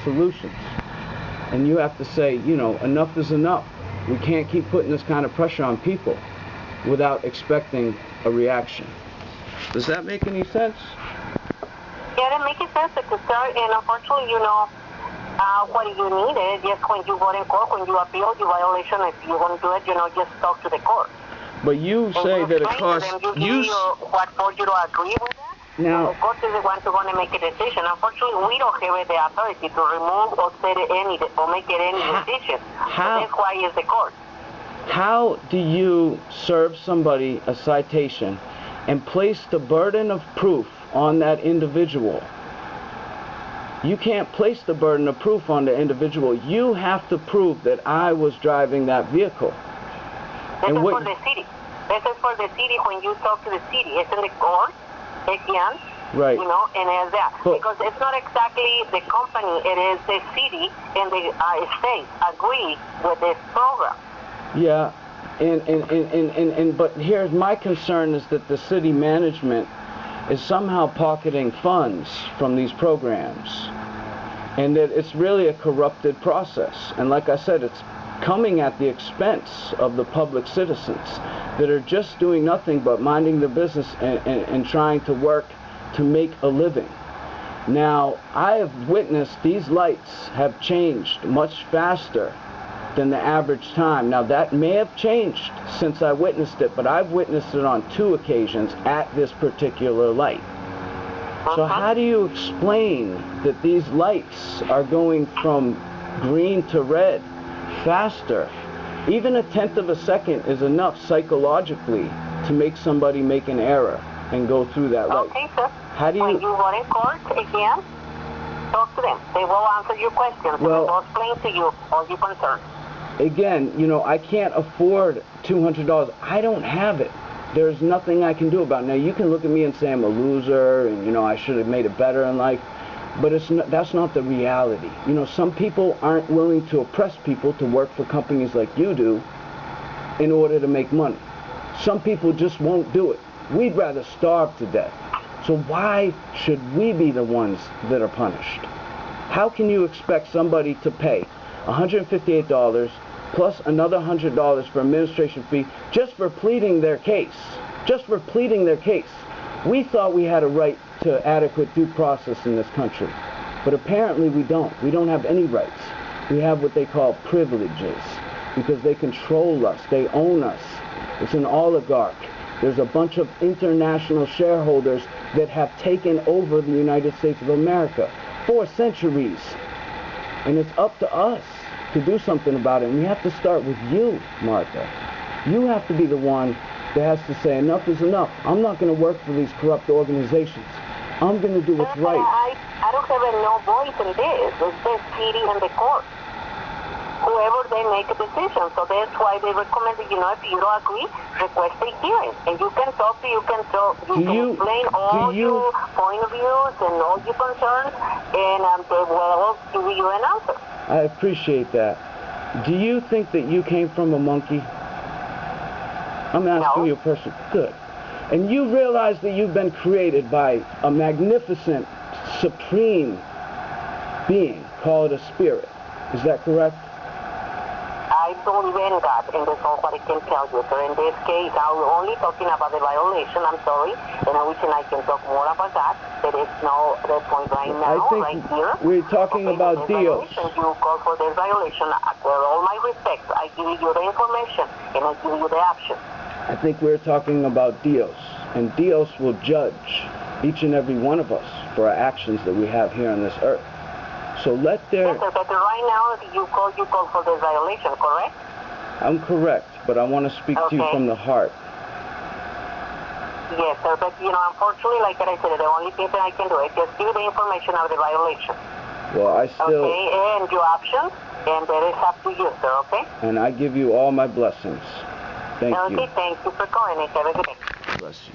solutions. And you have to say, you know, enough is enough. We can't keep putting this kind of pressure on people without expecting a reaction. Does that make any sense? Yeah, it makes sense because, and unfortunately, you know, what you need is just when you go in court, when you appeal your violation, if you want to do it, you know, just talk to the court. But you say that it costs what for you to agree with that? Now, the court is the one to want to make a decision. Unfortunately, we don't have the authority to remove or set any or make it any decision. So that's why it's the court. How do you serve somebody a citation and place the burden of proof on that individual? You can't place the burden of proof on the individual. You have to prove that I was driving that vehicle. This is for the city. This is for the city when you talk to the city. It's in the court, again, right. You know, and it's that. Because it's not exactly the company, it is the city and the state agree with this program. Yeah, but here's my concern is that the city management is somehow pocketing funds from these programs, and that it's really a corrupted process. And like I said, it's coming at the expense of the public citizens that are just doing nothing but minding their business and trying to work to make a living. Now, I have witnessed these lights have changed much faster than the average time. Now, that may have changed since I witnessed it, but I've witnessed it on 2 occasions at this particular light. So how do you explain that these lights are going from green to red faster? Even a 1/10 of a second is enough psychologically to make somebody make an error and go through that light. Okay, sir. How do you... When you go in court again, talk to them. They will answer your questions. Well, they will explain to you all your concerns. Again, you know, I can't afford $200. I don't have it. There's nothing I can do about it. Now, you can look at me and say I'm a loser and, you know, I should have made it better in life. But that's not the reality. You know, some people aren't willing to oppress people to work for companies like you do in order to make money. Some people just won't do it. We'd rather starve to death. So why should we be the ones that are punished? How can you expect somebody to pay $158 plus another $100 for administration fee just for pleading their case? Just for pleading their case. We thought we had a right to adequate due process in this country, but apparently we don't. We don't have any rights. We have what they call privileges because they control us. They own us. It's an oligarch. There's a bunch of international shareholders that have taken over the United States of America for centuries, and it's up to us to do something about it. And we have to start with you, Martha. You have to be the one that has to say enough is enough. I'm not going to work for these corrupt organizations. I'm going to do what's right. I don't have no voice in this. It's the city and the court. Whoever they make a decision. So that's why they recommend, you know, if you don't agree, request a hearing. And you can talk, you can explain all your point of views and all your concerns, and they will give you an answer. I appreciate that. Do you think that you came from a monkey? I'm asking you a person. Good. And you realize that you've been created by a magnificent, supreme being called a spirit. Is that correct? I don't believe in God, and that's all what I can tell you. So in this case, I'm only talking about the violation. I'm sorry, and I wish I can talk more about that. There is no point right now, right here. We're talking about deals. You call for this violation. With all my respect, I give you the information, and I give you the action. I think we're talking about Dios, and Dios will judge each and every one of us for our actions that we have here on this earth. So let their... Yes, sir, but right now you call for this violation, correct? I'm correct, but I want to speak to you from the heart. Yes, sir, but you know, unfortunately, like I said, the only thing that I can do is just give you the information of the violation. Well, I still... Okay, and your options, and that is up to you, sir, okay? And I give you all my blessings. Thank you. Okay, thank you for calling. Have a good day. Bless you.